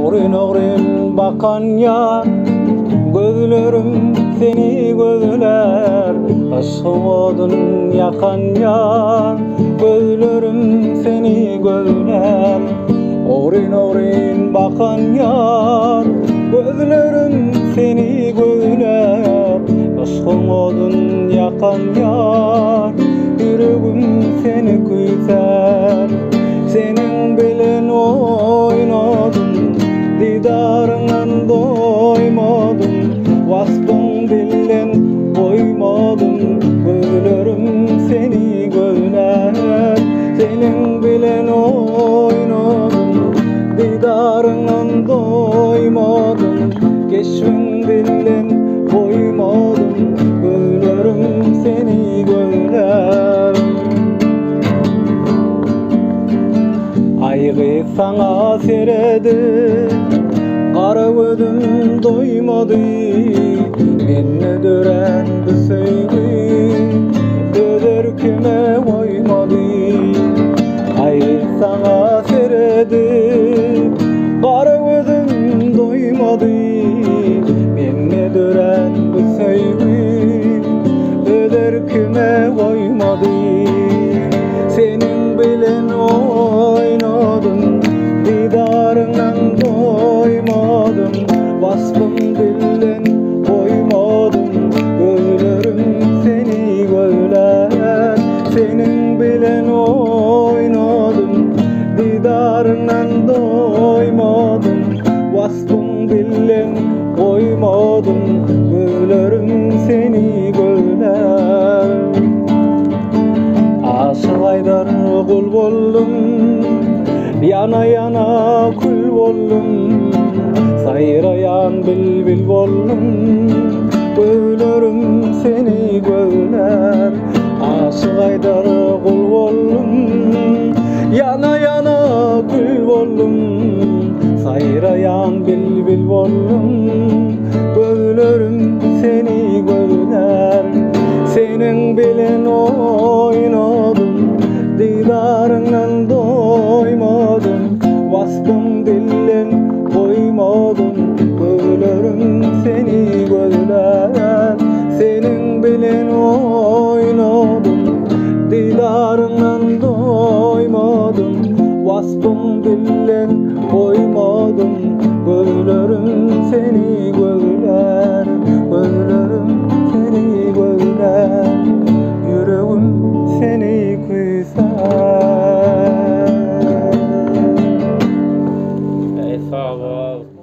Oğrin oğrin bakan yar, gözlerim seni gözler. Aşkın odun yakan yar, gözlerim seni gözler. Oğrin oğrin bakan yar, gözlerim seni gözler. Aşkın odun yakan yar, yüreğim seni kuyser. Senin bilen oynadım, didarından doymadım. Vasfın bilen koymadım, gözlerim seni gözler. Senin bilen oynadım, didarından doymadım. Keşfin bilen koymadım, gözlerim seni gözler. Aygı sana seredi, kara gözüm doymadı. Beni dören bu sevgi, öder kime koymadı. Aygı sana seredi, kara gözüm doymadı. Beni dören bu sevgi, öder kime koymadı. Senin bilen oynadım, didarından doymadım. Vasfın bilen koymadım, gözlerim seni gözler. Senin bilen oynadım, didarından doymadım. Vasfın bilen koymadım, gözlerim seni gözler. Aşık aydar kul boldum, yana yana kul boldum. Sayrayan bilbil boldum, gözlerim seni gözler. Aşık aydar kul boldum, yana yana kul boldum. Sayrayan bilbil boldum, gözlerim seni gözler. Senin bilen oynadım, didarından doymadım. Vasfın bilen koymadım, gözlerim seni gözler. Senin bilen oynadım, didarından doymadım. Vasfın bilen koymadım, gözlerim seni gözler. Gözlerim seni gözler, yüreğim seni kuyser. Sağ ol.